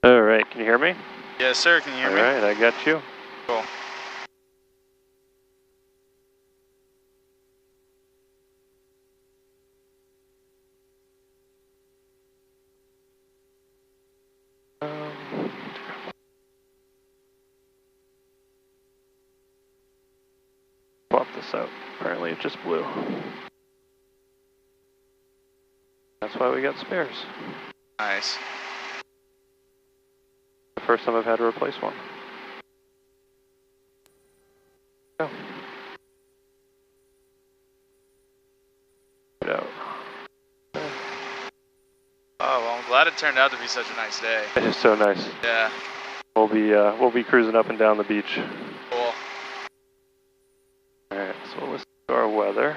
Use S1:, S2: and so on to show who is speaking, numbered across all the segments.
S1: All right, can you hear me?
S2: Yes, sir. Can you hear me?
S1: All right, I got you.
S2: Cool.
S1: Swap this out. Apparently it just blew. That's why we got spares.
S2: Nice.
S1: The first time I've had to replace one. Go. Get out.
S2: Oh, well, I'm glad it turned out to be such a nice day.
S1: It is so nice.
S2: Yeah.
S1: We'll be cruising up and down the beach.
S2: Cool.
S1: Alright, so let's do our weather.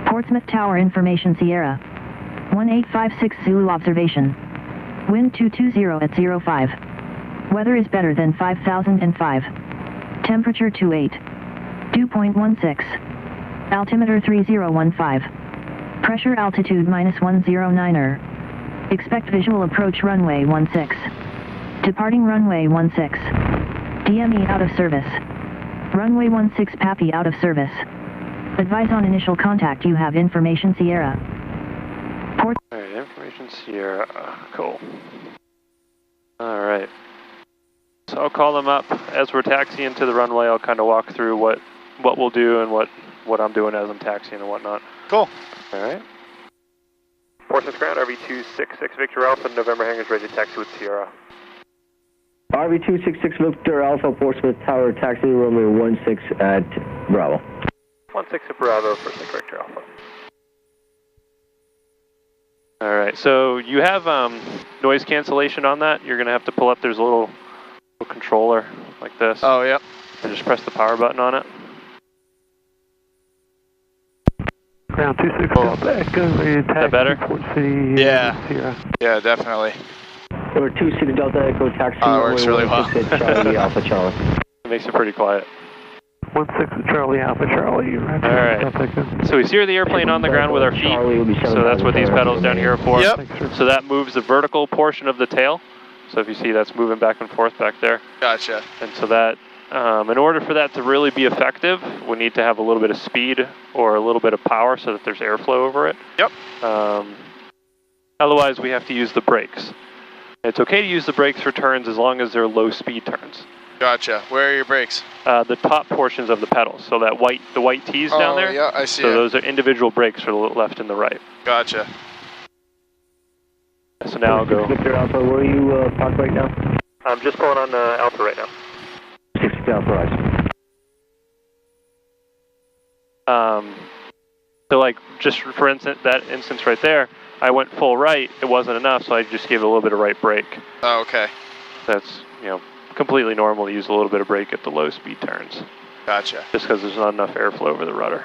S3: Portsmouth Tower Information Sierra. 1856 Zulu observation. Wind 220 at 05. Weather is better than 5005. Temperature 28. Dew point 16. Altimeter 3015. Pressure altitude -109er. Expect visual approach runway 16. Departing runway 16. DME out of service. Runway 16 Pappy out of service. Advise on initial contact. You have information Sierra.
S1: Alright, information Sierra. Cool. Alright. So I'll call them up. As we're taxiing to the runway, I'll kind of walk through what we'll do and what I'm doing as I'm taxiing and whatnot.
S2: Cool.
S1: Alright. Portsmouth Ground, RV266 Victor Alpha, November hangars ready to taxi with Sierra.
S4: RV266 Victor Alpha, Portsmouth Tower, taxi runway 16 at Bravo.
S1: 16 at Bravo, first Victor Alpha. Alright, so you have noise cancellation on that. You're going to have to pull up, there's a little controller like this.
S2: Oh, yep.
S1: And just press the power button on it.
S5: Ground 26 Delta Echo, ready to taxi
S1: better?
S5: Port City.
S2: Yeah. Yeah, definitely.
S4: Number 26 Delta Echo, taxi
S2: works
S4: runway
S2: really well.
S4: 16 at Charlie Alpha Charlie.
S1: It makes it pretty quiet.
S5: 16 Charlie Alpha Charlie.
S1: Alright, so we steer the airplane on the ground with our feet, so that's what these pedals down here are for.
S2: Yep.
S1: So that moves the vertical portion of the tail. So if you see, that's moving back and forth back there.
S2: Gotcha.
S1: And so that, in order for that to really be effective, we need to have a little bit of speed or a little bit of power so that there's airflow over it.
S2: Yep.
S1: Otherwise, we have to use the brakes. It's okay to use the brakes for turns as long as they're low speed turns.
S2: Gotcha. Where are your brakes?
S1: The top portions of the pedals, so that the white T's down there.
S2: Yeah, I see.
S1: So those are individual brakes for the left and the right.
S2: Gotcha.
S1: So now I'll go.
S4: Victor Alpha, where are you parked right now?
S1: I'm just pulling on Alpha right now.
S4: 6 Alpha Rise.
S1: So like, just for instance, that instance right there, I went full right, it wasn't enough, so I just gave it a little bit of right brake.
S2: Oh, okay.
S1: That's, completely normal to use a little bit of brake at the low speed turns.
S2: Gotcha.
S1: Just because there's not enough airflow over the rudder.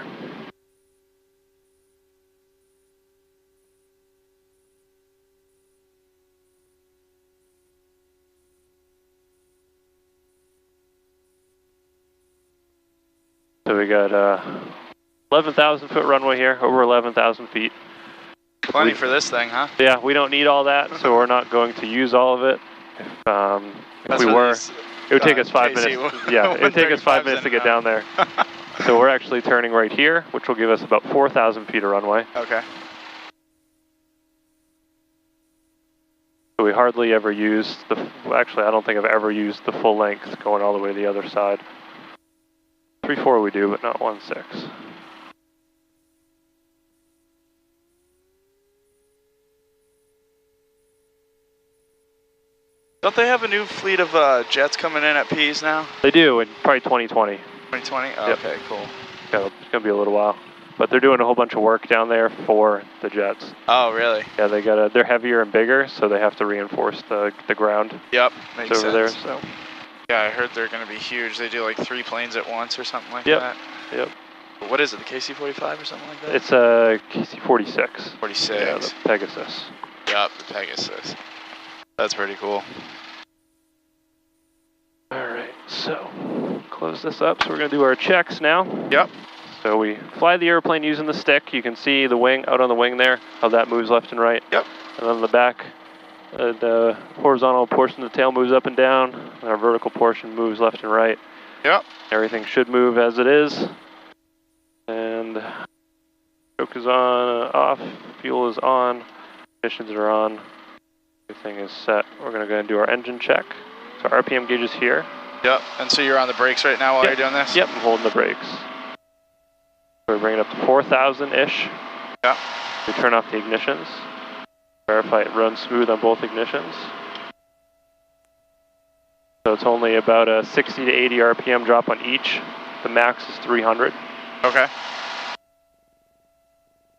S1: So we got 11,000 foot runway here, over 11,000 feet.
S2: Plenty for this thing, huh?
S1: Yeah, we don't need all that, so we're not going to use all of it. If we were, it would take us 5 minutes. Yeah, it would take us 5 minutes to get down there. So we're actually turning right here, which will give us about 4,000 feet of runway.
S2: Okay.
S1: So we hardly ever use actually I don't think I've ever used the full length going all the way to the other side. 3-4 we do, but not 1-6.
S2: Don't they have a new fleet of jets coming in at P's now?
S1: They do, in probably 2020.
S2: 2020? Oh,
S1: Yep.
S2: okay, cool.
S1: It's going to be a little while. But they're doing a whole bunch of work down there for the jets.
S2: Oh, really?
S1: Yeah, they're heavier and bigger, so they have to reinforce the ground.
S2: Yep, makes
S1: over
S2: sense.
S1: there. So
S2: Yeah, I heard they're going to be huge. They do like 3 planes at once or something like
S1: Yep.
S2: that.
S1: Yep.
S2: What is it, the KC-45 or something like that?
S1: It's a KC-46.
S2: 46.
S1: Yeah, the Pegasus.
S2: Yep, the Pegasus. That's pretty cool.
S1: Alright, so close this up. So we're going to do our checks now.
S2: Yep.
S1: So we fly the airplane using the stick. You can see the wing, out on the wing there, how that moves left and right.
S2: Yep.
S1: And then the back, the horizontal portion of the tail moves up and down, and our vertical portion moves left and right.
S2: Yep.
S1: Everything should move as it is. And choke is on, off, fuel is on, ignitions are on, everything is set. We're going to go and do our engine check. So our RPM gauge is here.
S2: Yep, and so you're on the brakes right now while you're doing this?
S1: Yep, I'm holding the brakes. We're bringing it up to 4,000-ish.
S2: Yep.
S1: We turn off the ignitions. Verify it runs smooth on both ignitions. So it's only about a 60 to 80 RPM drop on each. The max is 300.
S2: Okay.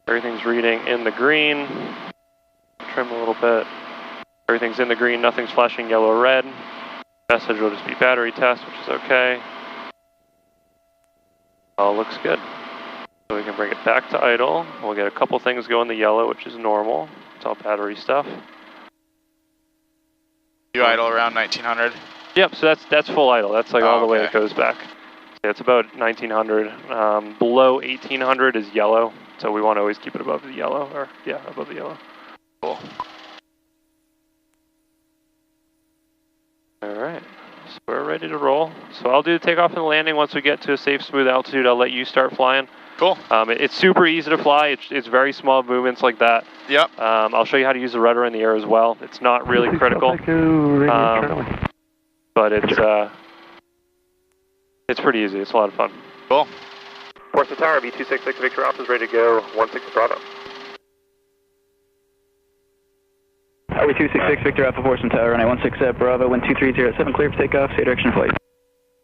S1: Everything's reading in the green. Trim a little bit. Everything's in the green, nothing's flashing yellow or red. Message will just be battery test, which is okay. All looks good. So we can bring it back to idle. We'll get a couple things going the yellow, which is normal. It's all battery stuff.
S2: You idle around 1900?
S1: Yep, so that's full idle. That's like all the way
S2: okay.
S1: it goes back. Yeah, it's about 1900. Below 1800 is yellow, so we want to always keep it above the yellow, or yeah, above the yellow.
S2: Cool.
S1: Alright, so we're ready to roll. So I'll do the takeoff and the landing. Once we get to a safe, smooth altitude, I'll let you start flying.
S2: Cool.
S1: It's super easy to fly. It's very small movements like that.
S2: Yep.
S1: I'll show you how to use the rudder in the air as well. It's not really critical, but it's pretty easy. It's a lot of fun.
S2: Cool.
S1: Portsmouth Tower, B266 Victor Alpha is ready to go. 16 Bravo.
S6: Highway 266 Victor Alpha, Portsmouth Tower, runway 16 at Bravo, wind 2307, clear for takeoff, stay direction flight.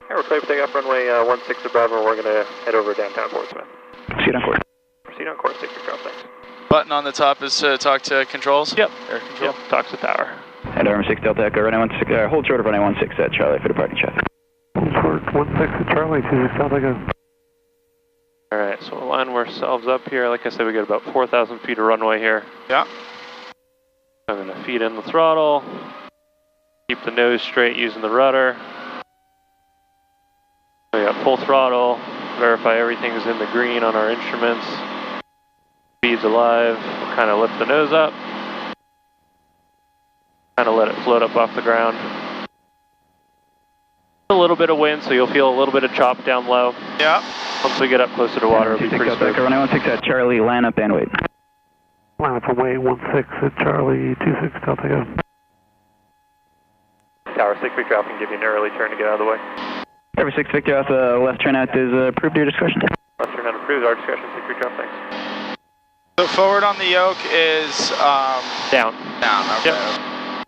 S1: Yeah, we're clear for takeoff, runway 16 at Bravo. We're going to head over downtown Portsmouth.
S6: Proceed on course.
S1: Proceed on course, take your drop, thanks.
S2: Button on the top is to talk to controls?
S1: Yep.
S2: Air control?
S1: Yep, talks to tower.
S6: And Armor 6 Delta Echo, runway 16, hold short of runway 16 at Charlie for departing traffic.
S5: Hold short, 16 at Charlie, 26 Delta Echo.
S1: Alright, so we'll line ourselves up here. Like I said, we got about 4,000 feet of runway here.
S2: Yeah.
S1: I'm going to feed in the throttle, keep the nose straight using the rudder. We got full throttle, verify everything is in the green on our instruments. Speed's alive, we'll kind of lift the nose up, kind of let it float up off the ground. A little bit of wind, so you'll feel a little bit of chop down low.
S2: Yeah.
S1: Once we get up closer to water, it'll be pretty smooth.
S6: Runway 16 at Charlie, line up and wait.
S5: Line up and wait, 16 at Charlie, 26 Delta Echo.
S1: Tower 6 Victor Alpha can give you an early turn to get out of the way.
S6: Tower 6 Victor Alpha, left turn out is approved to your discretion.
S1: Left turn out approved, our discretion, 6 Victor Alpha, thanks.
S2: So forward on the yoke is...
S1: Down.
S2: Down, okay.
S1: Yep.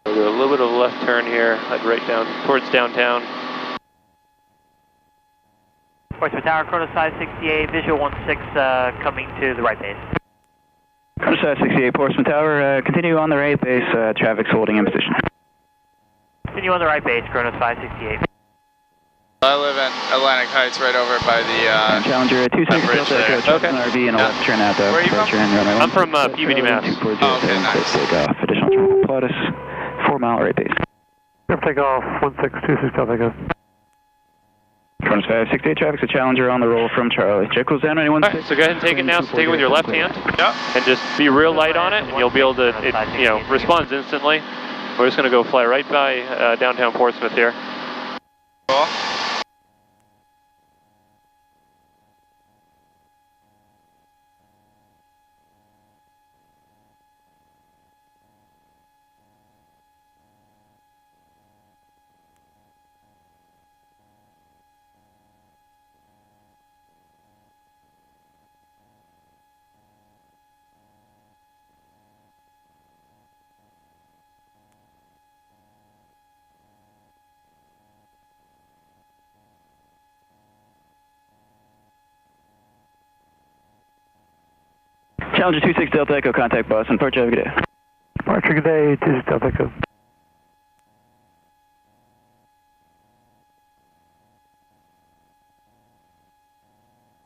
S1: We'll do a little bit of a left turn here, head right down towards downtown.
S7: Portsmouth Tower, Chrono size 68, visual 16 coming to the right base.
S6: Chrono size 68, Portsmouth Tower, continue on the right base, traffic's holding in position.
S7: Continue on the right base, Chrono size 68.
S2: I live in Atlantic Heights, right over by the
S6: Challenger 26 Delta Echo,
S1: okay.
S6: an RV and a left turn out.
S2: Where are you from?
S1: I'm from Peabody, Mass.
S2: Oh, okay, nice.
S6: Takeoff, additional terminal Plautus, 4 mile right base.
S5: Clear for takeoff, 1626 Delta Echo.
S6: Chrono Sky 68 traffic's a Challenger on the roll from Charlie. Jet goes down, 91.
S1: Alright, so go ahead and take it now. So take it with your left hand.
S2: Yep.
S1: And just be real light on it, and you'll be able to, it responds instantly. We're just going to go fly right by downtown Portsmouth here.
S2: Cool.
S6: Challenger 26 Delta Echo, contact Boston. Departure, have a good day.
S5: Departure, good day, 26 Delta Echo.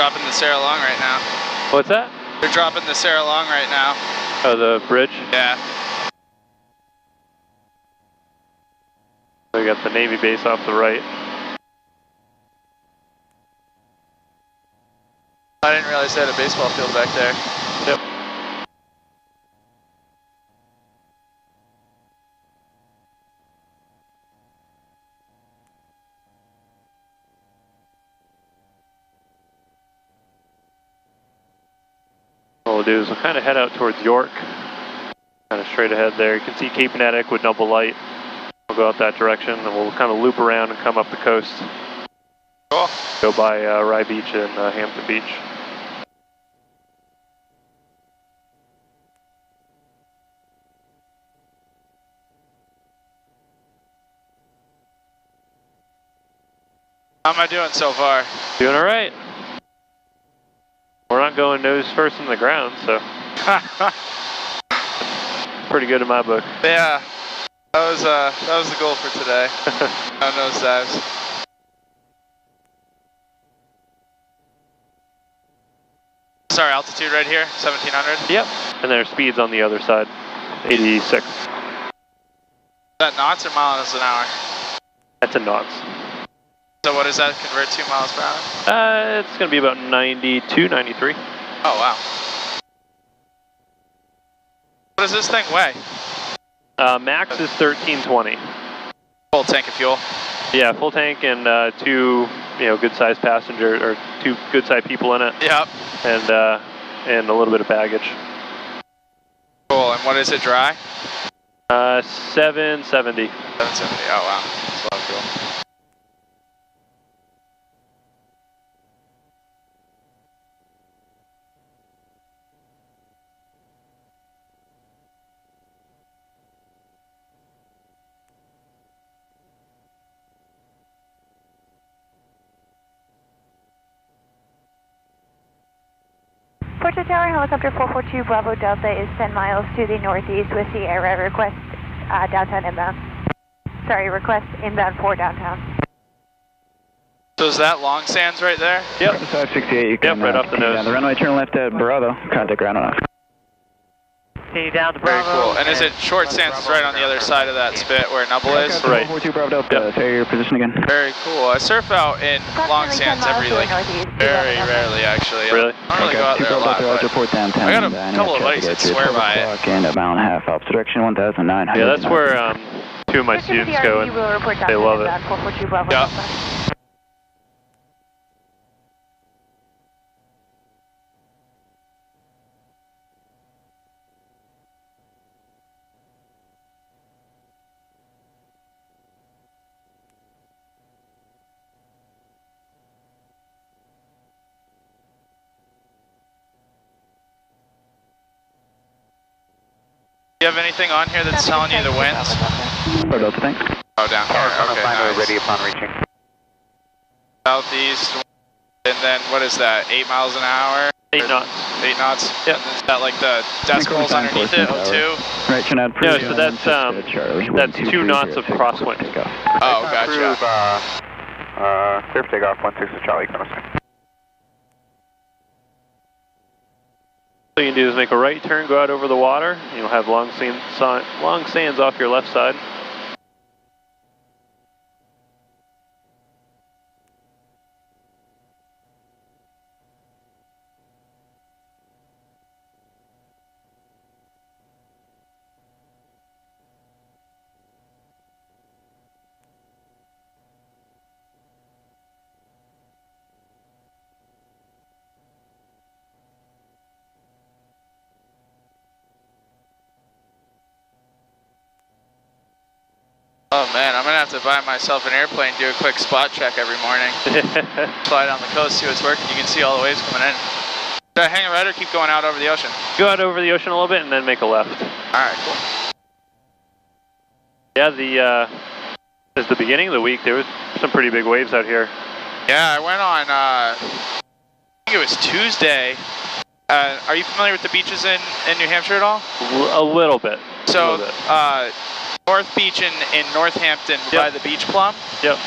S2: Dropping the Sarah Long right now.
S1: What's that?
S2: They're dropping the Sarah Long right now.
S1: Oh, the bridge?
S2: Yeah.
S1: We got the Navy base off the right.
S2: I didn't realize they had a baseball field back there.
S1: Yep. What we'll do is we'll kind of head out towards York. Kind of straight ahead there. You can see Cape Nettic with double light. We'll go out that direction and we'll kind of loop around and come up the coast.
S2: Cool.
S1: Go by Rye Beach and Hampton Beach.
S2: How am I doing so far?
S1: Doing all right. We're not going nose first in the ground, so pretty good in my book.
S2: Yeah, that was the goal for today. No nose dives. Sorry, altitude right here, 1700.
S1: Yep. And their speed's on the other side, 86.
S2: Is that knots or miles an hour?
S1: That's in knots.
S2: So what does that convert to miles per hour?
S1: It's going to be about 92, 93.
S2: Oh, wow. What does this thing weigh?
S1: Max is 1320.
S2: Full tank of fuel?
S1: Yeah, full tank and two, good-sized passenger or two good-sized people in it.
S2: Yep.
S1: And a little bit of baggage.
S2: Cool. And what is it dry?
S1: 770.
S2: 770. Oh wow. That's a lot of fuel.
S8: Portrait Tower, helicopter 442 Bravo Delta is 10 miles to the northeast with Sierra. Request downtown inbound. Sorry, request inbound for downtown.
S2: So is that Long Sands right there?
S1: Yep.
S6: 568, you can
S1: right off the nose.
S6: down the runway, turn left at Bravo, contact ground on off.
S7: Continue down to
S2: Very
S7: Bravo.
S2: cool. And is it Short Sands is right on the other side of that spit where Nubble is?
S1: Right.
S6: 442 Bravo Delta, say your position again.
S2: Very cool. I surf out in Long Sands very rarely actually.
S1: Really?
S2: I don't really go out there a lot, but
S6: report downtown.
S2: I got a couple of buddies that swear by it.
S6: And a mile and a half opposite direction, 1,900.
S1: Yeah, that's where two of my students go and they love it.
S2: Yeah. Do you have anything on here that's telling you the winds?
S6: Delta, thanks.
S2: Oh, down here. Okay, nice.
S9: Ready upon reaching.
S2: Southeast, and then what is that? 8 miles an hour?
S1: 8 knots.
S2: 8 knots.
S1: Yep.
S2: And is that like the decibels underneath it? 02.
S6: Right, turn out.
S1: No, so that's 2 knots of crosswind.
S2: Oh, gotcha.
S9: Surf takeoff 16 Charlie,
S1: What you can do is make a right turn, go out over the water. You'll have long sands off your left side.
S2: Oh man, I'm gonna have to buy myself an airplane, do a quick spot check every morning. Fly down the coast, see what's working. You can see all the waves coming in. Should I hang a right or keep going out over the ocean?
S1: Go out over the ocean a little bit and then make a left.
S2: Alright, cool.
S1: Yeah, at the beginning of the week, there was some pretty big waves out here.
S2: Yeah, I went on, I think it was Tuesday. Are you familiar with the beaches in New Hampshire at all?
S1: A little bit.
S2: So, North Beach in Northampton by the Beach Plum.
S1: Yep.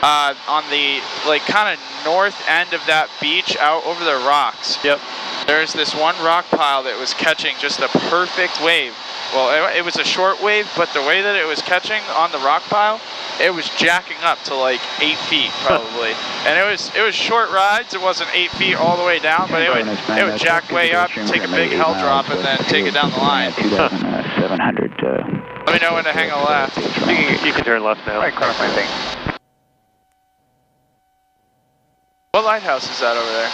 S2: On the like kind of north end of that beach out over the rocks.
S1: Yep.
S2: There's this one rock pile that was catching just a perfect wave. Well, it was a short wave, but the way that it was catching on the rock pile, it was jacking up to like 8 feet probably. And it was short rides. It wasn't 8 feet all the way down, but it would jack way up, take a big hell drop, and then take it down the line.
S6: 700.
S2: Let me know when to hang a left.
S1: You can turn left now.
S9: Right, cross my thing.
S2: What lighthouse is that over there?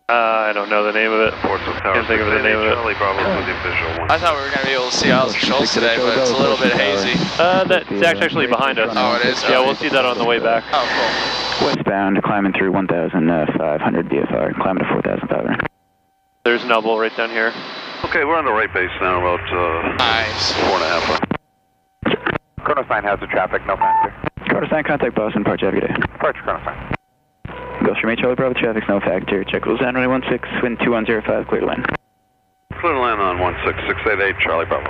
S1: I don't know the name of it. Can't think of the name of it.
S2: I thought we were going to be able to see Isles and Shoals today, but it's a little bit hazy.
S1: That's actually behind us.
S2: Oh, it is?
S1: Yeah, we'll see that on the way back.
S2: Oh, cool.
S6: Westbound, climbing through 1,500 DFR, climbing to 4,500.
S1: There's Nubble right down here.
S10: Okay, we're on the right base now, about
S2: nice.
S10: 4.5.
S9: Chrono sign has the traffic, no factor.
S6: Chrono sign, contact Boston, Parch every day.
S9: Parch, Chrono sign.
S6: Ghost from Charlie Bravo, traffic's no factor. Check rules down, runway 16, wind 2105, clear to land.
S10: Clear to land on 16688, Charlie Bravo.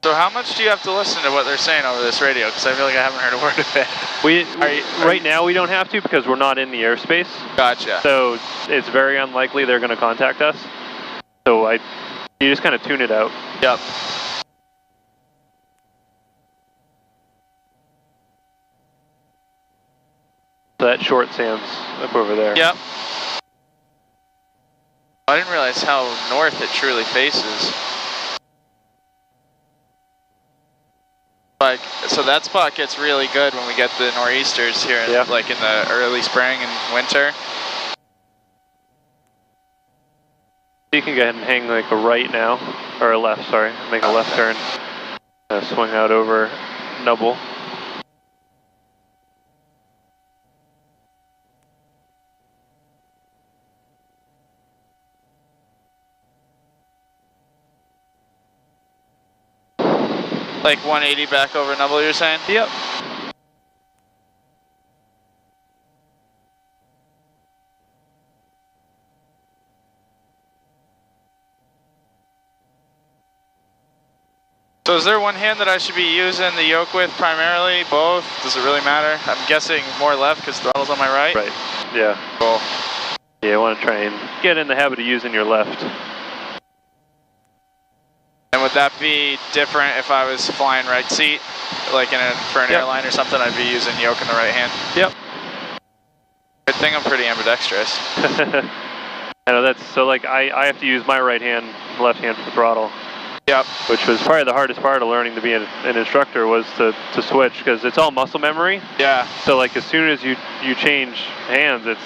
S2: So how much do you have to listen to what they're saying over this radio? Because I feel like I haven't heard a word of it.
S1: Right now we don't have to because we're not in the airspace.
S2: Gotcha.
S1: So it's very unlikely they're going to contact us. So you just kind of tune it out.
S2: Yep.
S1: That short sand's up over there.
S2: Yep. I didn't realize how north it truly faces. Like, so that spot gets really good when we get the nor'easters here, like in the early spring and winter.
S1: You can go ahead and hang like a right now, or a left, sorry. Make a left turn. Swing out over Nubble.
S2: Like 180 back over Nubble, you're saying?
S1: Yep.
S2: So is there one hand that I should be using the yoke with primarily? Both? Does it really matter? I'm guessing more left because throttle's on my right?
S1: Right, yeah.
S2: Cool.
S1: Yeah, I want to try and get in the habit of using your left.
S2: And would that be different if I was flying right seat? Like for an airline or something, I'd be using yoke in the right hand?
S1: Yep.
S2: Good thing I'm pretty ambidextrous.
S1: I know that's, so like I have to use my right hand, left hand for the throttle.
S2: Yep.
S1: Which was probably the hardest part of learning to be an instructor was to switch, because it's all muscle memory.
S2: Yeah.
S1: So like as soon as you change hands, it's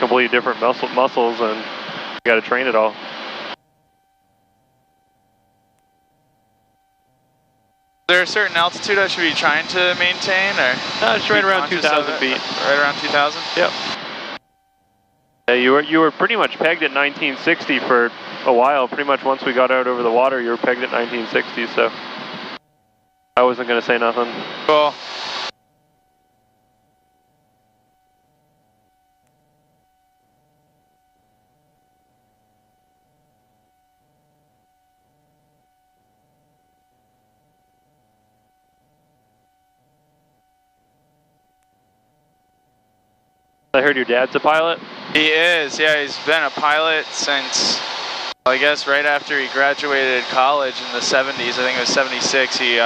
S1: completely different muscles, and you got to train it all.
S2: Is there a certain altitude I should be trying to maintain, or?
S1: No, it's right around 2,000 feet.
S2: Right around 2,000?
S1: Yep. Yeah, you were pretty much pegged at 1960 for a while. Pretty much once we got out over the water, you were pegged at 1960. So I wasn't going to say nothing.
S2: Cool.
S1: I heard your dad's a pilot?
S2: He is, yeah. He's been a pilot since, I guess, right after he graduated college in the 70s. I think it was 76. He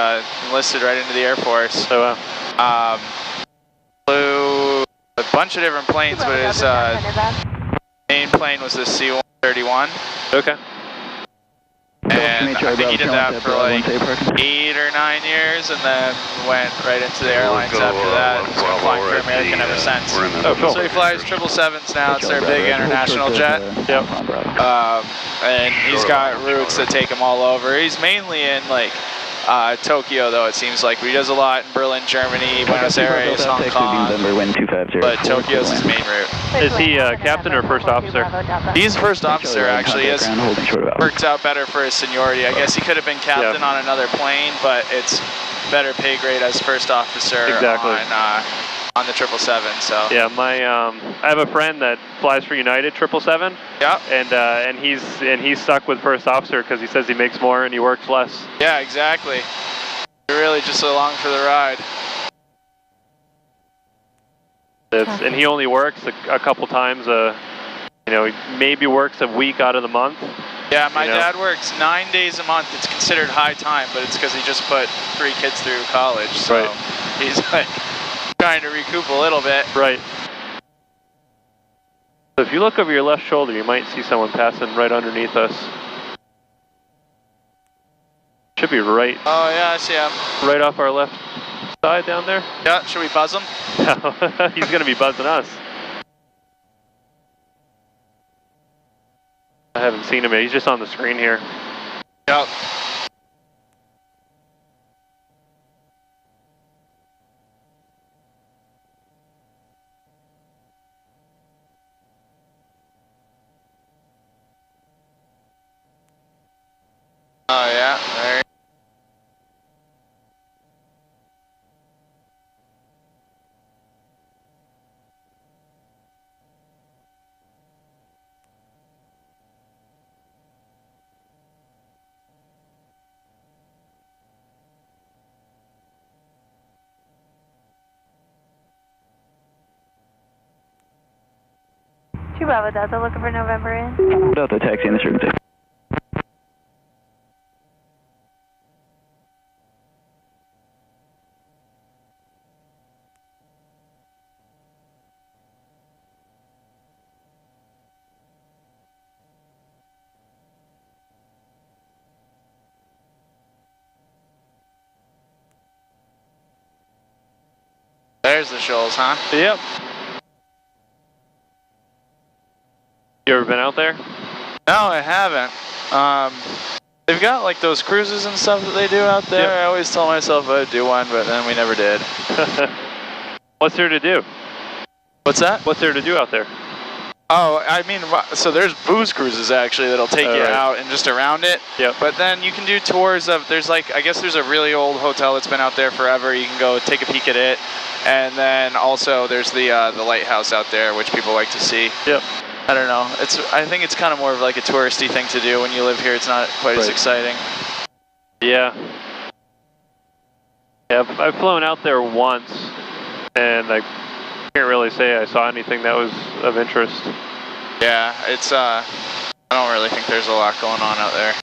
S2: enlisted right into the Air Force.
S1: Oh, wow.
S2: Flew a bunch of different planes, but his main plane was the C-131.
S1: Okay.
S2: And I think he did that for like 8 or 9 years, and then went right into the airlines after that. He's been flying for American ever since.
S1: Oh, cool.
S2: So he flies 777s now. It's their big international jet.
S1: Yep.
S2: And he's got routes that take him all over. He's mainly in like Tokyo, though, it seems like. But he does a lot in Berlin, Germany, Buenos Aires, Hong Kong. But Tokyo's his main route.
S1: Is he captain or first officer?
S2: He's first officer, actually. He works out better for his seniority. I guess he could have been captain on another plane, but it's better pay grade as first officer on the 777. So
S1: yeah, I have a friend that flies for United 777.
S2: Yeah.
S1: And he's stuck with first officer because he says he makes more and he works less.
S2: Yeah, exactly. You're really just along for the ride.
S1: And he only works a couple times you know, he maybe works a week out of the month.
S2: Yeah, my dad works 9 days a month. It's considered high time, but it's because he just put 3 kids through college. So he's like trying to recoup a little bit.
S1: Right. So if you look over your left shoulder, you might see someone passing right underneath us. Should be right.
S2: Oh yeah, I see him.
S1: Right off our left side down there.
S2: Yeah, should we buzz him?
S1: No, he's going to be buzzing us. I haven't seen him yet. He's just on the screen here.
S2: Yep. Oh yeah, there.
S8: Bravo Delta, looking for November in.
S6: Delta, taxi in this frequency.
S2: There's the shoals, huh?
S1: Yep. You ever been out there?
S2: No, I haven't. They've got like those cruises and stuff that they do out there. Yep. I always tell myself I'd do one, but then we never did.
S1: What's there to do?
S2: What's that?
S1: What's there to do out there?
S2: Oh, I mean, so there's booze cruises actually that'll take you out and just around it.
S1: Yep.
S2: But then you can do tours of, there's like, I guess there's a really old hotel that's been out there forever. You can go take a peek at it. And then also there's the lighthouse out there, which people like to see.
S1: Yep.
S2: I don't know. I think it's kind of more of like a touristy thing to do when you live here. It's not quite as exciting.
S1: Yeah. Yeah, I've flown out there once, and I can't really say I saw anything that was of interest.
S2: Yeah, it's I don't really think there's a lot going on out there.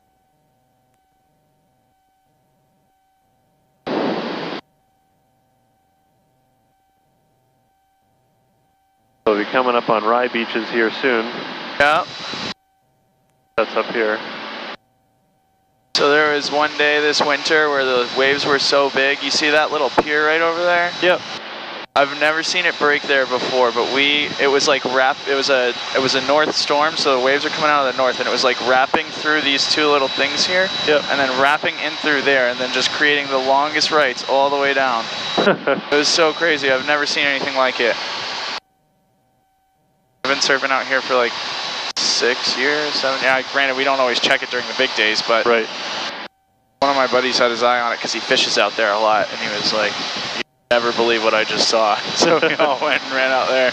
S1: We'll be coming up on Rye Beaches here soon.
S2: Yeah.
S1: That's up here.
S2: So there was one day this winter where the waves were so big. You see that little pier right over there?
S1: Yep.
S2: I've never seen it break there before, but it was like it was a north storm, so the waves are coming out of the north, and it was like wrapping through these two little things here, and then wrapping in through there, and then just creating the longest rights all the way down. It was so crazy. I've never seen anything like it. I've been surfing out here for like 6 years, 7. Yeah, granted, we don't always check it during the big days, but one of my buddies had his eye on it because he fishes out there a lot, and he was like, "You never believe what I just saw." So we all went and ran out there.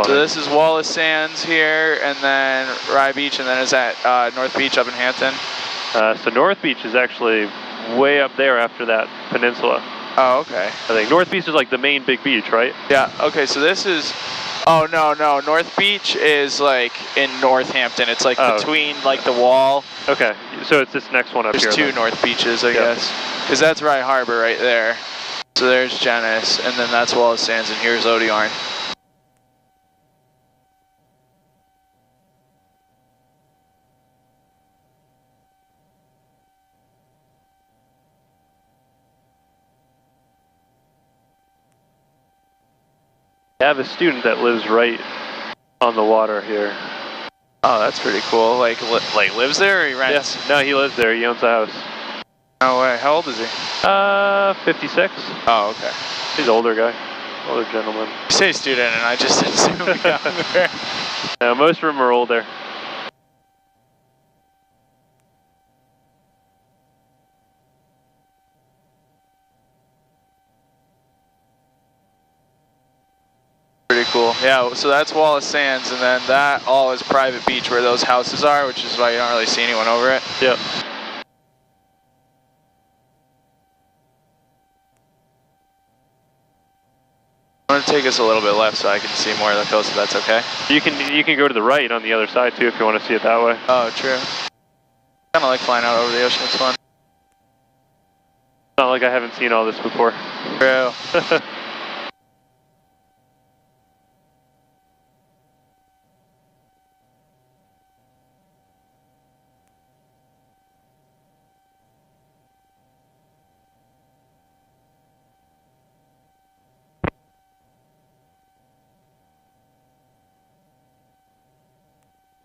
S2: So this is Wallace Sands here, and then Rye Beach, and then is at North Beach up in Hampton.
S1: So North Beach is actually way up there after that peninsula.
S2: Oh, okay.
S1: I think North Beach is like the main big beach, right?
S2: Yeah, okay, so this is, oh no, North Beach is like in Northampton. It's like between like the wall.
S1: Okay, so it's this next one up here.
S2: There's two North Beaches, I guess. Because that's Rye Harbor right there. So there's Genes, and then that's Wallace Sands, and here's Odiorn.
S1: I have a student that lives right on the water here.
S2: Oh, that's pretty cool. Like lives there or he rents?
S1: Yeah. No, he lives there. He owns a house.
S2: No way. How old is he?
S1: 56.
S2: Oh, okay.
S1: He's an older guy. Older gentleman.
S2: You say student and I just assumed younger.
S1: No, most of them are older.
S2: cool. Yeah, so that's Wallace Sands, and then that all is private beach where those houses are, which is why you don't really see anyone over it.
S1: Yep.
S2: I'm gonna take us a little bit left so I can see more of the coast, if that's okay.
S1: You can go to the right on the other side too if you want to see it that way.
S2: Oh, true. Kind of like flying out over the ocean. It's fun.
S1: It's not like I haven't seen all this before.
S2: True.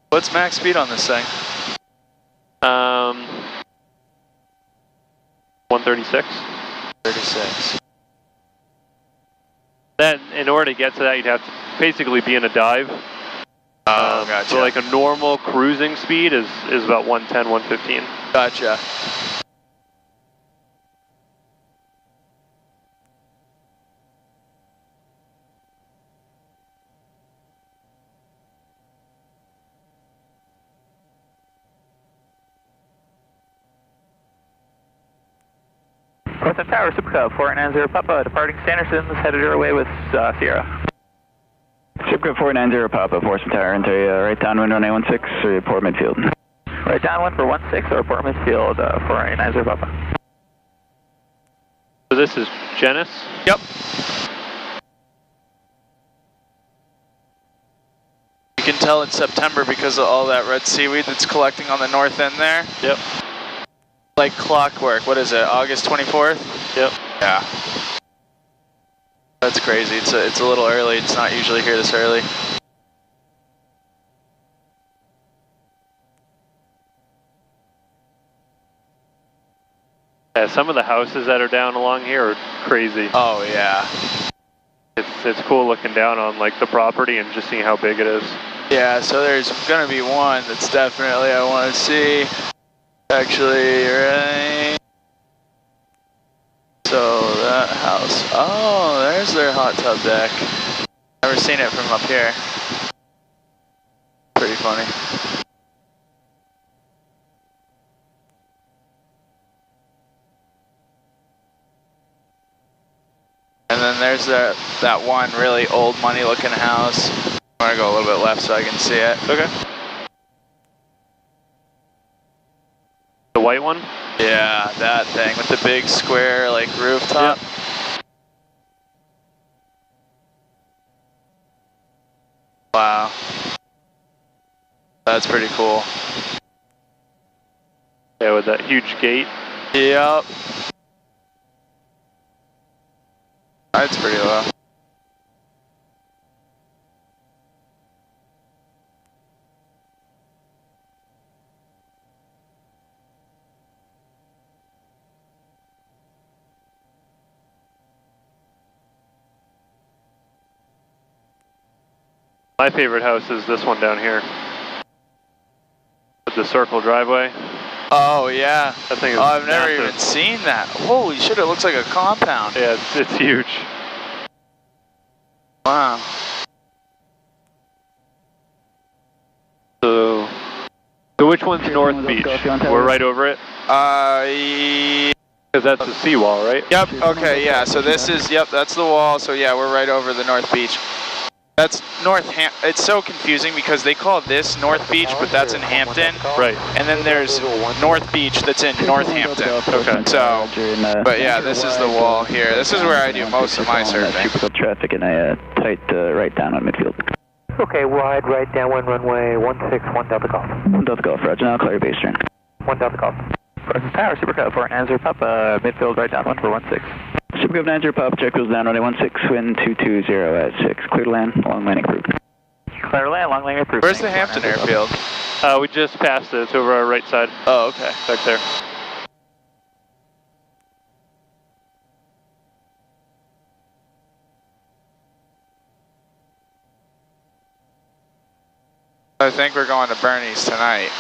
S2: What's max speed on this thing?
S1: 136.
S2: 36.
S1: Then, in order to get to that, you'd have to basically be in a dive.
S2: Oh, gotcha.
S1: So like a normal cruising speed is about 110, 115.
S2: Gotcha.
S6: Northern Tower, Super Cub, 490 Papa, departing Sanderson's, headed your way with Sierra. Super Cub 490 Papa, Forceman Tower, enter right downwind runway 16, report midfield. Right downwind for 16, or report midfield, 490 Papa.
S1: So this is Genis?
S2: Yep. You can tell it's September because of all that red seaweed that's collecting on the north end there.
S1: Yep.
S2: Like clockwork. What is it? August 24th?
S1: Yep.
S2: Yeah. That's crazy. It's a little early. It's not usually here this early.
S1: Yeah, some of the houses that are down along here are crazy.
S2: Oh yeah.
S1: It's cool looking down on like the property and just seeing how big it is.
S2: Yeah, so there's gonna be one that's definitely I want to see. Actually, right. So that house. Oh, there's their hot tub deck. Never seen it from up here. Pretty funny. And then there's that one really old money looking house. I'm gonna go a little bit left so I can see it.
S1: Okay. The white one?
S2: Yeah, that thing with the big square like rooftop.
S1: Yep.
S2: Wow. That's pretty cool.
S1: Yeah, with that huge gate.
S2: Yep. That's pretty low.
S1: My favorite house is this one down here. With the circle driveway.
S2: Oh yeah.
S1: That thing is
S2: I've never
S1: massive.
S2: even seen that. Holy shit, it looks like a compound.
S1: Yeah, it's huge.
S2: Wow.
S1: So which one's North Beach? We're right over it? Because that's the seawall, right?
S2: Yep, okay, yeah, so this is, yep, that's the wall, so yeah, we're right over the North Beach. That's it's so confusing because they call this North Beach, but that's in Hampton.
S1: Right.
S2: And then there's North Beach that's in Northampton.
S1: Okay.
S2: So, but yeah, this is the wall here. This is where I do most of my surfing.
S6: Super traffic and a tight right down on midfield.
S7: Okay, wide right downwind runway 161 Delta Golf.
S6: Delta Golf, roger, now clear base turn.
S7: 1 Delta Golf.
S6: Presence Tower, Super Cub, 490 Papa, midfield right downwind for 16. Super Cub 90 Papa, check wheels down, runway 16, wind 220 at 6. Clear to land, long landing approved.
S7: Clear to land, long landing approved.
S2: Where's the Hampton airfield?
S1: We just passed it. It's over our right side.
S2: Oh, okay.
S1: Back there.
S2: I think we're going to Bernie's tonight.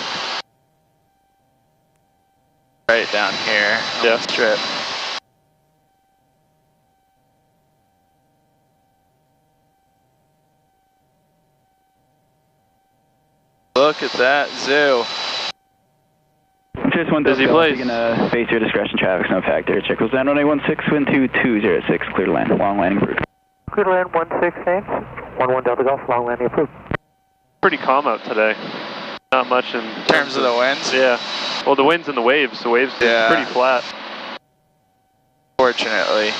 S2: Right down here.
S1: Yeah.
S2: Strip. Look at that zoo.
S6: Just one
S1: busy place.
S6: You can face your discretion, traffic's no factor. Check was down 1816, wind 2206, clear to land, long landing approved.
S7: Clear to land 16 James, 11 Delta Golf, long landing approved.
S1: Pretty calm out today. Not much in
S2: terms of the winds?
S1: Yeah. Well, the winds and the waves. The waves are pretty flat.
S2: Fortunately.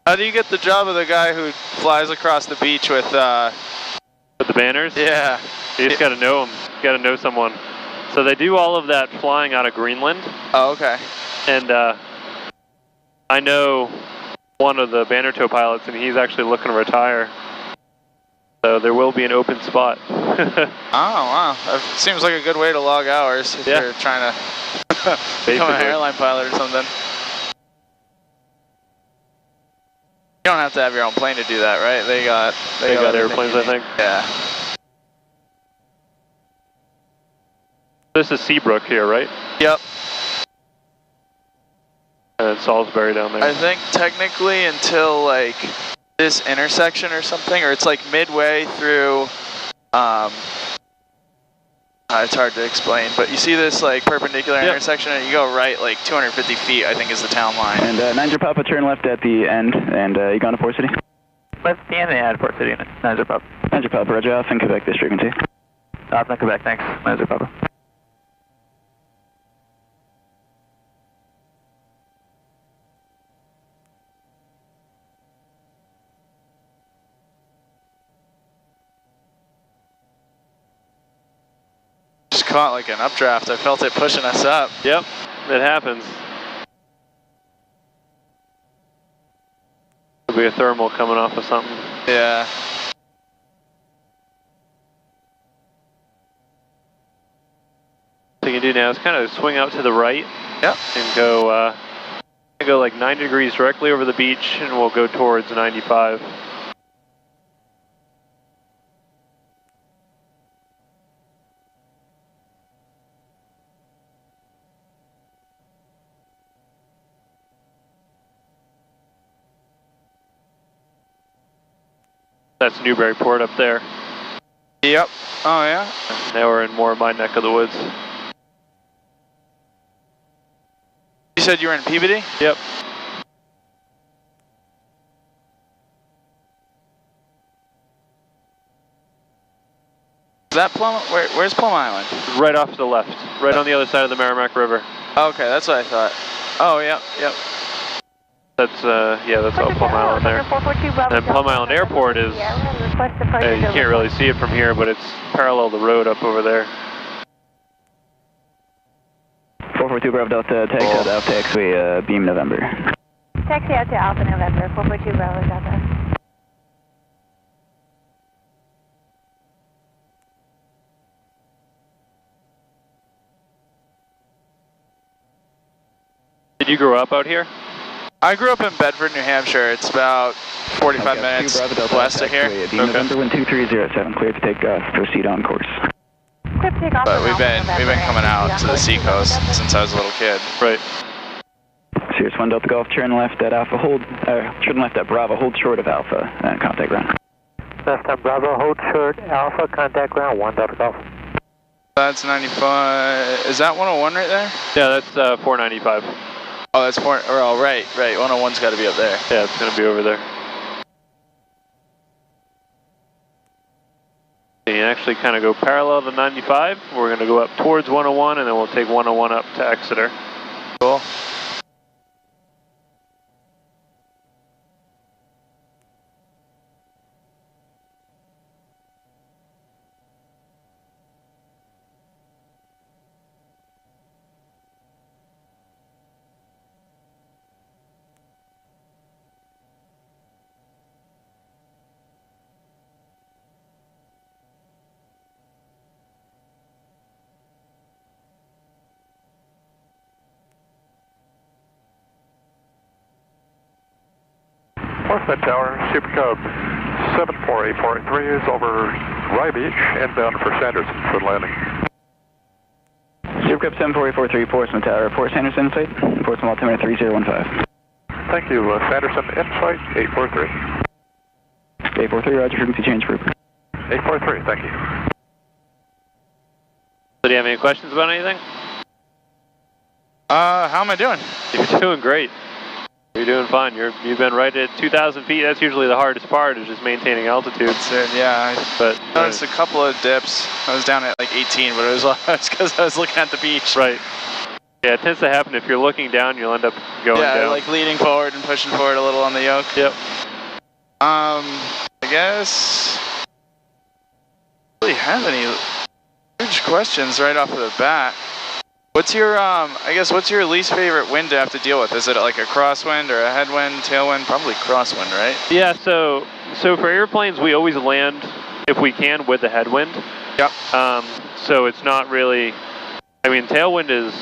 S2: How do you get the job of the guy who flies across the beach with the
S1: banners?
S2: Yeah.
S1: You just got to know them. You got to know someone. So they do all of that flying out of Greenland.
S2: Oh, okay.
S1: And I know one of the banner tow pilots, and he's actually looking to retire. So there will be an open spot.
S2: Oh, wow. That seems like a good way to log hours if you're trying to become an airline pilot or something. You don't have to have your own plane to do that, right? They got
S1: airplanes, I think.
S2: Yeah.
S1: This is Seabrook here, right?
S2: Yep.
S1: And then Salisbury down there.
S2: I think technically until like this intersection or something, or it's like midway through, it's hard to explain, but you see this like perpendicular intersection and you go right like 250 feet, I think is the town line.
S6: And 9 Papa, turn left at the end, and you going to Port City?
S7: Left at the end and Port City, 9 Papa.
S6: 9 Papa, roger, off in Quebec, this frequency.
S7: Off in Quebec, thanks, 9 Papa.
S2: Caught like an updraft. I felt it pushing us up.
S1: Yep, it happens. Could be a thermal coming off of something.
S2: Yeah.
S1: What you can do now is kind of swing out to the right.
S2: Yep.
S1: And go like 90 degrees directly over the beach, and we'll go towards 95. That's Newburyport up there.
S2: Yep. Oh, yeah?
S1: Now we're in more of my neck of the woods.
S2: You said you were in Peabody?
S1: Yep.
S2: Is that Plum? Where's Plum Island?
S1: Right off to the left. Right on the other side of the Merrimack River.
S2: Okay, that's what I thought. Oh, yep, yep.
S1: That's, that's all Plum Island there. And Plum Island Airport is, you can't really see it from here, but it's parallel the road up over there.
S6: 442 Bravo Delta, taxi out to Alpha X-Way, beam November.
S8: Taxi out to Alpha November, 442 Bravo Delta.
S1: Did you grow up out here?
S6: I grew up in Bedford, New Hampshire. It's about 45 minutes west of here. November 12307, cleared to take off. Proceed on course.
S2: But we've been coming out to the seacoast since I was a little kid.
S1: Right.
S6: Sirius 1 Delta Golf, turn left at Alpha, turn left at Bravo, hold short of Alpha, and contact ground.
S7: Left at Bravo, hold short, Alpha, contact ground, 1 Delta Golf.
S2: That's 95, is that 101 right there?
S1: Yeah, that's 495.
S2: Oh, that's right, 101's got to be up there.
S1: Yeah, it's going to be over there. You can actually kind of go parallel to 95. We're going to go up towards 101, and then we'll take 101 up to Exeter.
S2: Cool.
S11: Portsmouth Tower, Super Cub 74843 is over Rye Beach, inbound for Sanderson for landing.
S6: Super Cub 74843, Portsmouth Tower, Port Sanderson, site, Portsmouth altimeter 3015.
S11: Thank you. Sanderson Insight 843.
S6: 843, roger, frequency change group.
S11: 843, thank you.
S1: So do you have any questions about anything?
S2: How am I doing?
S1: You're doing great. You're doing fine. You've been right at 2,000 feet. That's usually the hardest part, is just maintaining altitude.
S2: That's it, yeah.
S1: But
S2: noticed a couple of dips. I was down at like 18, but it was because I was looking at the beach.
S1: Right. Yeah, it tends to happen if you're looking down, you'll end up going down.
S2: Yeah, like leaning forward and pushing forward a little on the yoke.
S1: Yep.
S2: I guess I don't really have any huge questions right off of the bat. What's your what's your least favorite wind to have to deal with? Is it like a crosswind or a headwind, tailwind? Probably crosswind, right?
S1: Yeah, so for airplanes, we always land, if we can, with the headwind.
S2: Yep.
S1: So it's not really, I mean, tailwind is,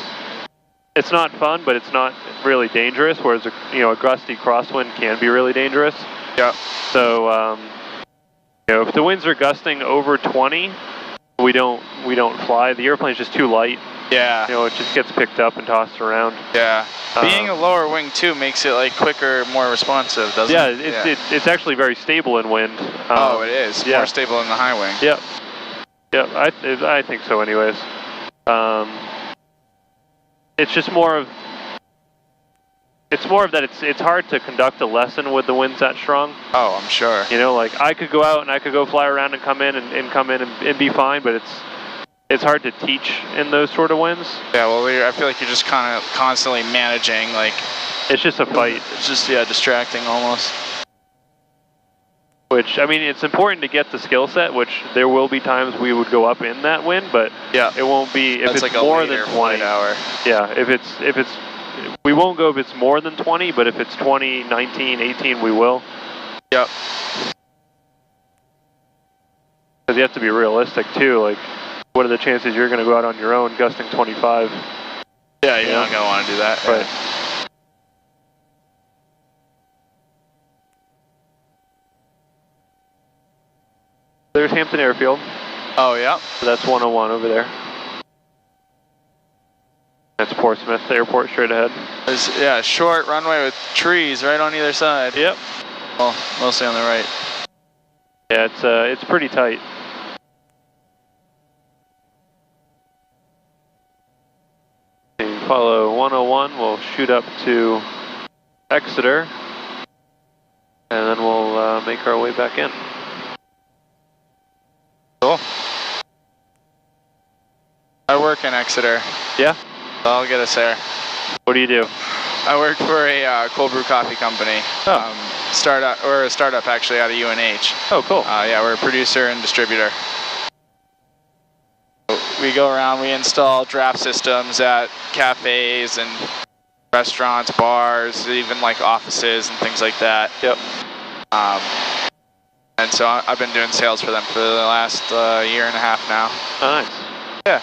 S1: it's not fun, but it's not really dangerous, whereas a gusty crosswind can be really dangerous.
S2: Yeah.
S1: So if the winds are gusting over 20, we don't fly. The airplane's just too light.
S2: Yeah.
S1: It just gets picked up and tossed around.
S2: Yeah. Being a lower wing too makes it like quicker, more responsive, doesn't it?
S1: Yeah, it's actually very stable in wind.
S2: Oh, it is. Yeah. More stable in the high wing.
S1: Yep. Yep. I think so, anyways. It's just more of that it's hard to conduct a lesson with the winds that strong.
S2: Oh, I'm sure.
S1: Like I could go out and I could go fly around and come in and be fine, but it's hard to teach in those sort of winds.
S2: Yeah, well, I feel like you're just kind of constantly managing, like...
S1: It's just a fight.
S2: It's just, yeah, distracting almost.
S1: Which, I mean, it's important to get the skill set, which there will be times we would go up in that wind, but
S2: yeah,
S1: it won't be, if
S2: it's
S1: it's
S2: like
S1: more than 20.
S2: Hour.
S1: Yeah, if it's, we won't go if it's more than 20, but if it's 20, 19, 18, we will.
S2: Yep.
S1: Because you have to be realistic, too, like... What are the chances you're going to go out on your own gusting 25?
S2: Yeah, you're not going to want to do that.
S1: Right. There's Hampton Airfield.
S2: Oh, yeah.
S1: So that's 101 over there. That's Portsmouth Airport straight ahead.
S2: There's, yeah, short runway with trees right on either side.
S1: Yep.
S2: Well, mostly on the right.
S1: Yeah, it's pretty tight. Follow 101, we'll shoot up to Exeter, and then we'll make our way back in.
S2: Cool. I work in Exeter.
S1: Yeah?
S2: So I'll get us there.
S1: What do you do?
S2: I work for a cold brew coffee company.
S1: Oh.
S2: We're a startup actually out of UNH.
S1: Oh, cool.
S2: Yeah, we're a producer and distributor. We go around, we install draft systems at cafes and restaurants, bars, even like offices and things like that.
S1: Yep.
S2: And so I've been doing sales for them for the last year and a half now.
S1: Oh, nice.
S2: Yeah.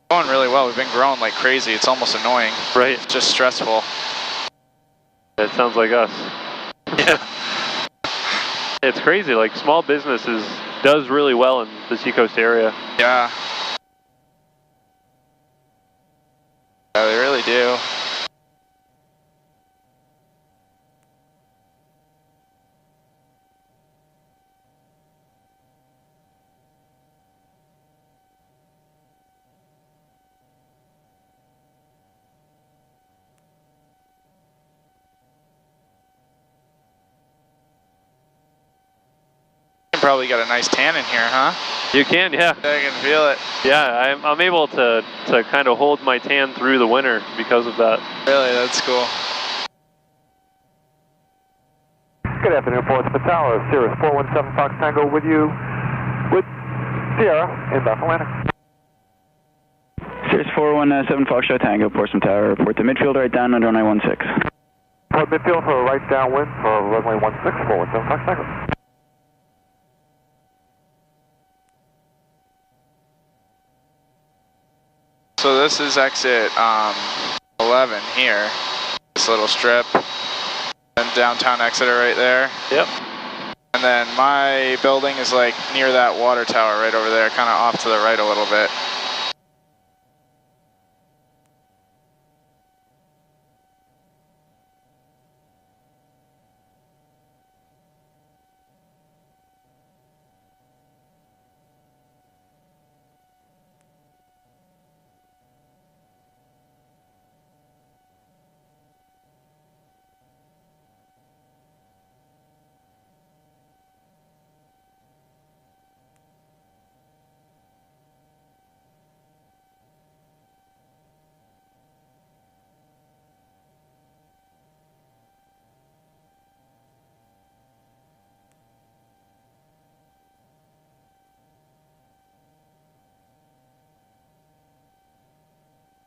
S2: Going really well. We've been growing like crazy. It's almost annoying.
S1: Right.
S2: It's just stressful.
S1: That sounds like us.
S2: Yeah.
S1: It's crazy. Like small businesses does really well in the Seacoast area.
S2: Yeah. Yeah, they really do. Probably got a nice tan in here, huh?
S1: You can, yeah.
S2: I can feel it.
S1: Yeah, I'm able to kind of hold my tan through the winter because of that.
S2: Really, that's cool.
S11: Good afternoon, Portsmouth Tower, Cirrus 417 Fox Tango with you, with Sierra in Beth Atlantic.
S6: Cirrus 417 Foxtrot Tango, Portsmouth Tower, report to midfield right down under runway 16.
S11: Port midfield for a right downwind for runway 16, 417 Fox Tango.
S2: So this is exit 11 here, this little strip, and downtown Exeter right there.
S1: Yep.
S2: And then my building is like near that water tower right over there, kind of off to the right a little bit.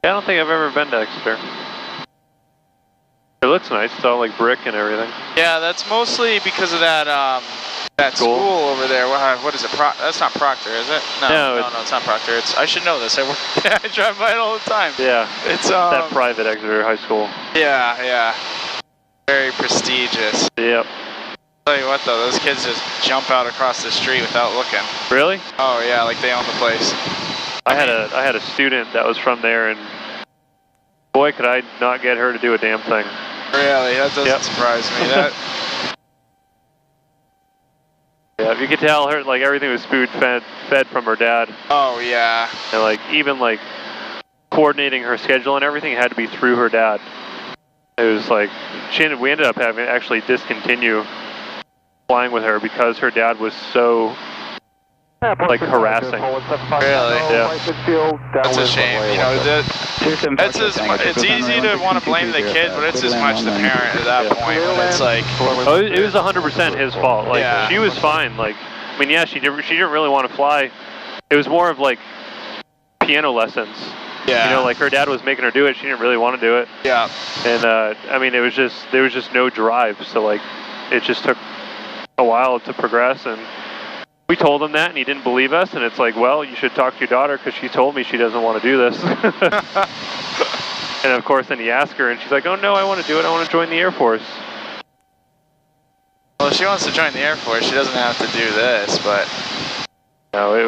S1: I don't think I've ever been to Exeter. It looks nice. It's all like brick and everything.
S2: Yeah, that's mostly because of that that school over there. What is it? That's not Proctor, is it? No, it's not Proctor. I should know this. I drive by it all the time.
S1: Yeah.
S2: It's
S1: that private Exeter High School.
S2: Yeah, yeah. Very prestigious.
S1: Yep.
S2: Tell you what though, those kids just jump out across the street without looking.
S1: Really?
S2: Oh yeah, like they own the place.
S1: I had a student that was from there, and boy, could I not get her to do a damn thing.
S2: Really? That doesn't surprise me. That.
S1: Yeah, if you could tell her, like, everything was fed from her dad.
S2: Oh yeah.
S1: And like even like coordinating her schedule and everything had to be through her dad. It was like we ended up having to actually discontinue flying with her because her dad was so like harassing.
S2: Really?
S1: Yeah.
S2: That's a shame. You know, it's easy to want to blame the kid, but it's as much the parent at that point when it's like.
S1: Oh, it was 100% his fault. Like she was fine. Like, I mean, yeah, she didn't really want to fly. It was more of like piano lessons.
S2: Yeah.
S1: You know, like her dad was making her do it. She didn't really want to do it.
S2: Yeah.
S1: And I mean, there was just no drive. So like, it just took a while to progress, and we told him that, and he didn't believe us. And it's like, well, you should talk to your daughter because she told me she doesn't want to do this. And of course, then he asked her, and she's like, oh no, I want to do it. I want to join the Air Force.
S2: Well, if she wants to join the Air Force, she doesn't have to do this, but.
S1: No, it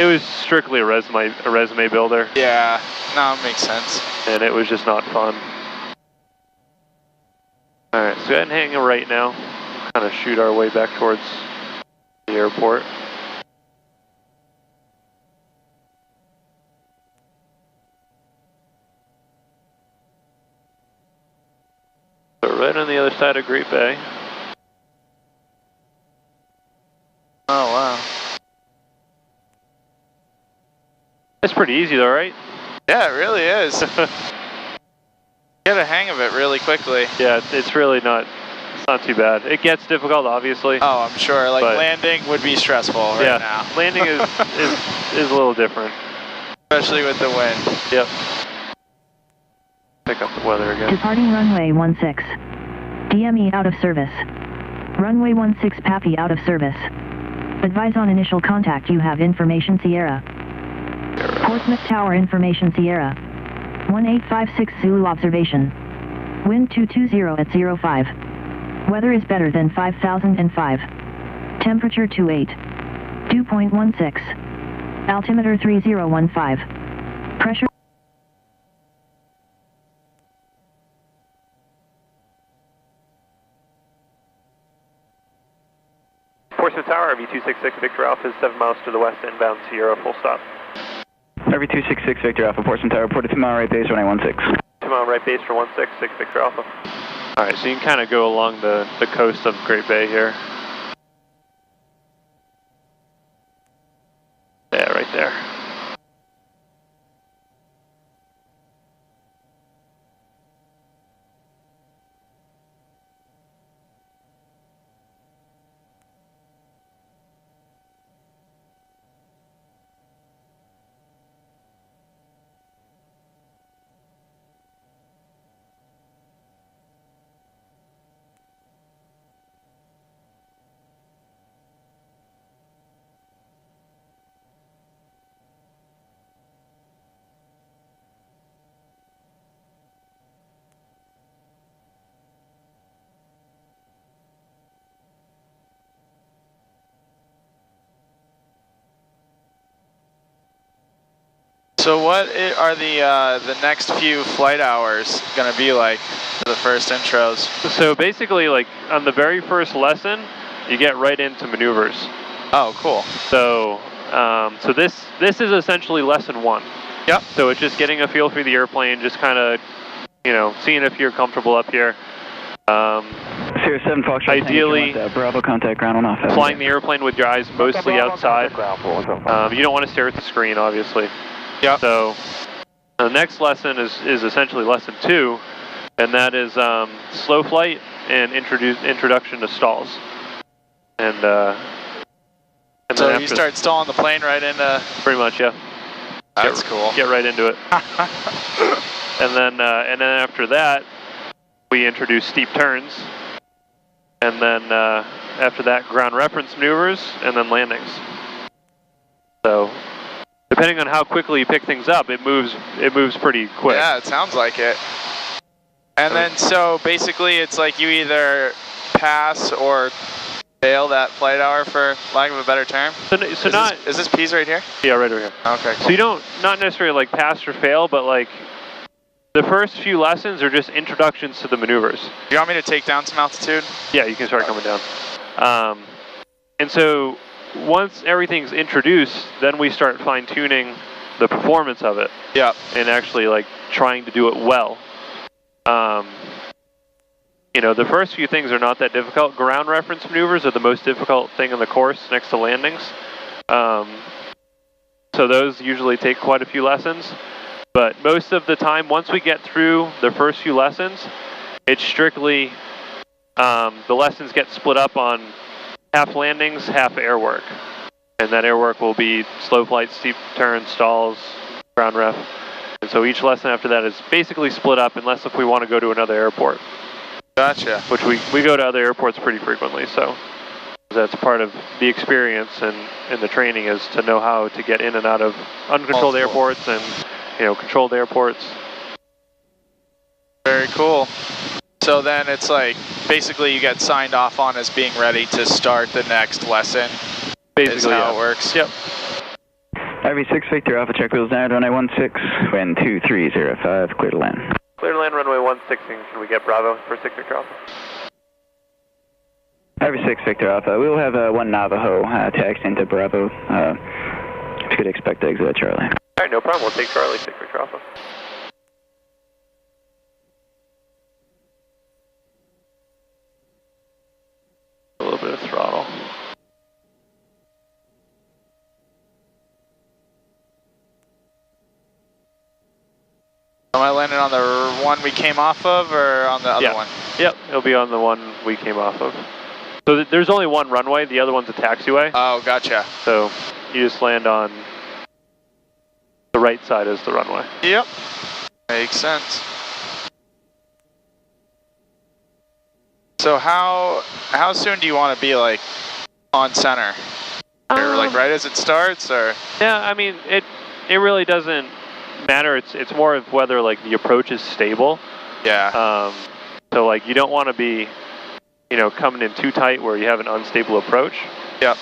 S1: was strictly a resume builder.
S2: Yeah, no, it makes sense.
S1: And it was just not fun. All right, so go ahead and hang a right now. Kind of shoot our way back towards the airport. So right on the other side of Great Bay.
S2: Oh wow.
S1: It's pretty easy though, right?
S2: Yeah, it really is. Get a hang of it really quickly.
S1: Yeah, it's really not. It's not too bad. It gets difficult, obviously.
S2: Oh, I'm sure. Like landing would be stressful right now.
S1: Landing is a little different,
S2: especially with the wind.
S1: Yep. Pick up the weather again.
S3: Departing runway 16. DME out of service. Runway 16 Pappy out of service. Advise on initial contact. You have information Sierra. Portsmouth Tower information Sierra. 1856 Zulu observation. Wind 220 at 05. Weather is better than 5005. Temperature 28. Dew point 16. Altimeter 3015. Pressure.
S1: Portsmouth Tower, RV266 Victor Alpha is 7 miles to the west, inbound Sierra, full stop.
S6: RV266 Victor Alpha, Portsmouth Tower, report a 2 mile right base for 916.
S1: 2 mile right base for 166 Victor Alpha. Alright, so you can kind of go along the coast of Great Bay here. Yeah, right there.
S2: So what are the next few flight hours going to be like for the first intros?
S1: So basically, like on the very first lesson, you get right into maneuvers.
S2: Oh, cool.
S1: So so this is essentially lesson 1.
S2: Yep.
S1: So it's just getting a feel for the airplane, just kind of, you know, seeing if you're comfortable up here.
S6: Sierra 7 Fox.
S1: Ideally,
S6: Bravo contact ground on off.
S1: Flying the airplane with your eyes mostly outside. You don't want to stare at the screen, obviously.
S2: Yeah.
S1: So the next lesson is essentially lesson 2, and that is slow flight and introduction to stalls. And
S2: so you start stalling the plane right into.
S1: Pretty much, yeah.
S2: That's cool.
S1: Get right into it. and then after that, we introduce steep turns. And then after that, ground reference maneuvers, and then landings. So, depending on how quickly you pick things up, it moves pretty quick.
S2: Yeah, it sounds like it. And then, so basically, it's like you either pass or fail that flight hour, for lack of a better term. Is this piece right here?
S1: Yeah, right over here.
S2: Okay, cool.
S1: So you don't, not necessarily like pass or fail, but like the first few lessons are just introductions to the maneuvers.
S2: Do you want me to take down some altitude?
S1: Yeah, you can start coming down. And so once everything's introduced, then we start fine-tuning the performance of it.
S2: Yeah.
S1: And actually like trying to do it well. You know, the first few things are not that difficult. Ground reference maneuvers are the most difficult thing in the course next to landings. So those usually take quite a few lessons. But most of the time, once we get through the first few lessons, it's strictly, the lessons get split up on half landings, half air work. And that air work will be slow flight, steep turns, stalls, ground ref. And so each lesson after that is basically split up, unless if we want to go to another airport.
S2: Gotcha.
S1: Which we go to other airports pretty frequently, so that's part of the experience and the training, is to know how to get in and out of uncontrolled airports and, you know, controlled airports.
S2: Very cool. So then it's like, basically you get signed off on as being ready to start the next lesson.
S1: Basically,
S2: is how it works.
S1: Yep.
S6: RV6 Victor Alpha, check wheels now, runway 16, wind 2305, clear to land.
S1: Clear to land, runway 16, can we get Bravo for 6 Victor Alpha?
S6: RV6 Victor Alpha, we will have one Navajo taxi into Bravo. You could expect to exit at Charlie.
S1: Alright, no problem, we'll take Charlie, 6 Victor Alpha. A little bit of throttle.
S2: Am I landing on the one we came off of, or on the other one?
S1: Yep, it'll be on the one we came off of. So there's only one runway, the other one's a taxiway.
S2: Oh, gotcha.
S1: So you just land on the right side is the runway.
S2: Yep, makes sense. So how soon do you want to be like on center? Or like right as it starts, or?
S1: Yeah, I mean it really doesn't matter. It's more of whether like the approach is stable.
S2: Yeah.
S1: So like you don't want to be, you know, coming in too tight where you have an unstable approach.
S2: Yep.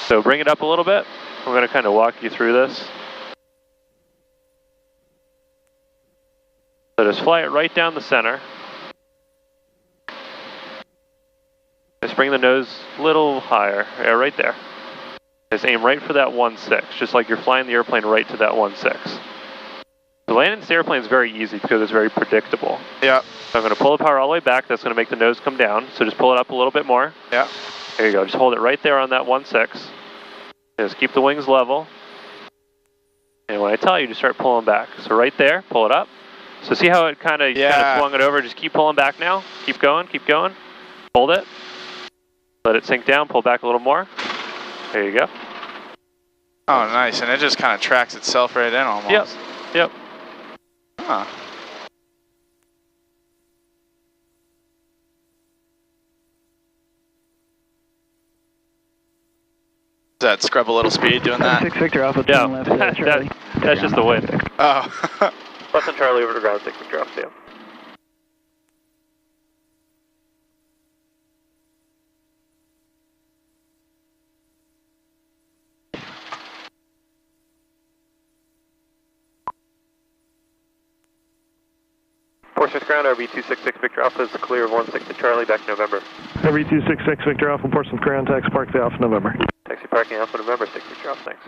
S1: So bring it up a little bit. I'm going to kind of walk you through this. So just fly it right down the center. Just bring the nose a little higher. Yeah, right there. Just aim right for that 1.6, just like you're flying the airplane right to that 1.6. The landing this airplane is very easy because it's very predictable.
S2: Yeah.
S1: So I'm going to pull the power all the way back. That's going to make the nose come down. So just pull it up a little bit more.
S2: Yeah.
S1: There you go. Just hold it right there on that 1.6. Just keep the wings level. And when I tell you, just start pulling back. So right there, pull it up. So see how it kind of swung it over? Just keep pulling back now. Keep going, keep going. Hold it. Let it sink down. Pull back a little more. There you go.
S2: Oh, nice. And it just kind of tracks itself right in almost.
S1: Yep. Yep.
S2: Huh. Does that scrub a little speed doing that?
S6: 6 Victor Alpha,
S1: yeah.
S6: left, Charlie.
S1: That's just the wind.
S2: Oh.
S1: Less than Charlie over to ground 6 Victor Alpha, yeah. Portsmouth ground, RV266 Victor Alpha is clear of 16 to Charlie, back in November.
S5: RV266 Victor Alpha, Portsmouth ground, taxi park the Alpha November.
S1: Taxi parking Alpha November, 6 Victor Alpha, thanks.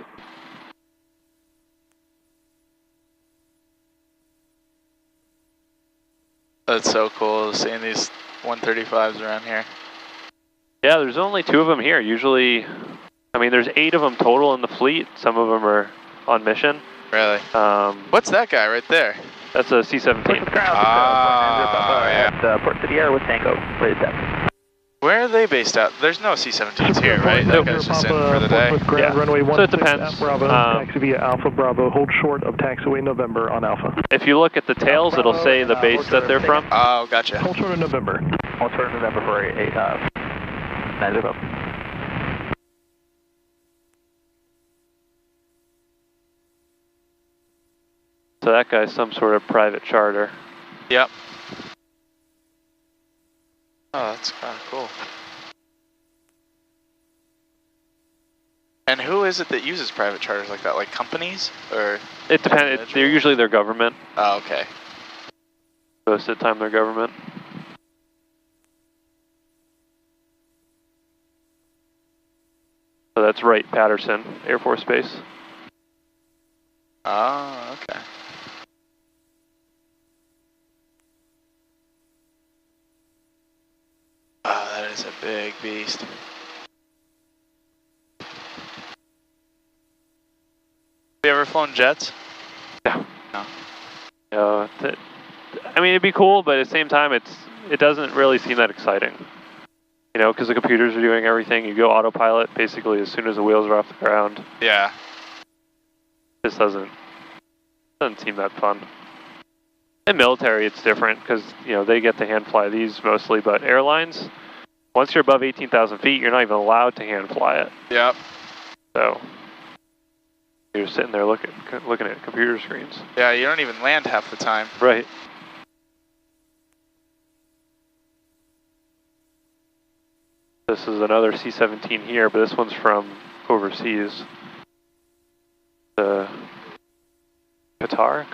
S2: That's so cool, seeing these 135s around here.
S1: Yeah, there's only 2 of them here. Usually, I mean, there's 8 of them total in the fleet. Some of them are on mission.
S2: Really? What's that guy right there?
S1: That's a C-17.
S2: Oh, yeah.
S7: Port City Air with Tango, please.
S2: Where are they based out? There's no C-17s here, right? That guy's just in for the day.
S5: Ground runway
S1: so it depends.
S5: Bravo, taxi via Alpha Bravo, hold short of taxiway November on Alpha.
S1: If you look at the tails, it'll say the base that they're from.
S2: Oh, gotcha.
S5: Hold short of November.
S6: Hold short of November for 90.
S1: So that guy's some sort of private charter.
S2: Yep. Oh, that's kind of cool. And who is it that uses private charters like that? Like companies or?
S1: It depends. They're usually their government.
S2: Oh, okay.
S1: Most of the time, their government. So that's Wright Patterson Air Force Base.
S2: Oh, okay. Oh, that is a big beast. Have you ever flown jets?
S1: No.
S2: No.
S1: No. I mean, it'd be cool, but at the same time, it doesn't really seem that exciting. You know, because the computers are doing everything. You go autopilot basically as soon as the wheels are off the ground.
S2: Yeah.
S1: This doesn't seem that fun. In military, it's different because, you know, they get to hand fly these mostly, but airlines, once you're above 18,000 feet, you're not even allowed to hand fly it.
S2: Yep.
S1: So you're sitting there looking at computer screens.
S2: Yeah, you don't even land half the time.
S1: Right. This is another C-17 here, but this one's from overseas. The Qatar?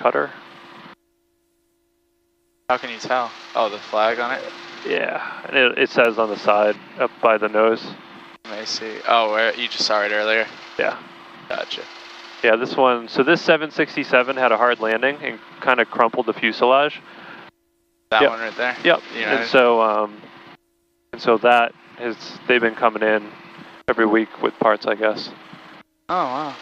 S2: How can you tell? Oh, the flag on it?
S1: Yeah, and it says on the side, up by the nose.
S2: Let me see. Oh, where you just saw it earlier?
S1: Yeah.
S2: Gotcha.
S1: Yeah, this one, so this 767 had a hard landing and kind of crumpled the fuselage.
S2: That one right there?
S1: Yep, and so that is, they've been coming in every week with parts, I guess.
S2: Oh, wow.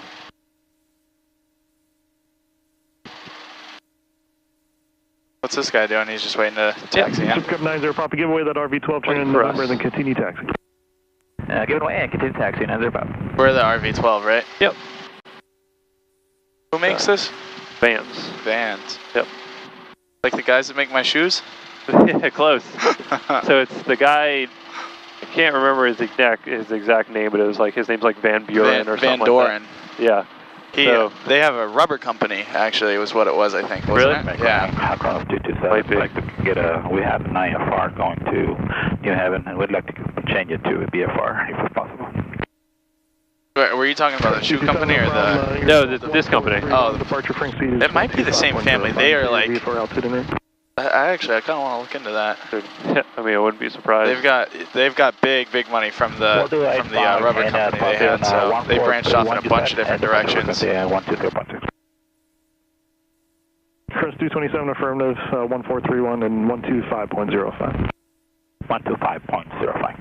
S2: What's this guy doing? He's just waiting to taxi in.
S5: Script 90 Papa, give away that RV-12, turn in November, then continue taxi.
S6: Give it away and continue taxi, 90 Papa.
S2: We're the RV-12, right?
S1: Yep.
S2: Who makes this?
S1: Vans.
S2: Vans.
S1: Yep.
S2: Like the guys that make my shoes?
S1: Yeah, close. So it's the guy, I can't remember his exact name, but it was like, his name's like Van Buren or something
S2: Van Doren.
S1: like that. Yeah.
S2: They have a rubber company, actually, was what it was, I think. Wasn't
S1: Really?
S2: It? Yeah.
S6: Across 227, like to get we have an IFR going to New Haven, and we'd like to change it to a BFR if it's possible.
S2: Were you talking about the shoe company or the?
S1: No, this company.
S2: Oh,
S5: departure Frank Seed.
S2: It might be the same family. They are like. I kind of want to look into that.
S1: Yeah, I mean, I wouldn't be surprised.
S2: They've got big money from the rubber company they had, so they branched off in a bunch of different directions.
S6: Yeah, 123.6.
S5: Crest 227 affirmative, 1431 and 125.05.
S6: 125.05.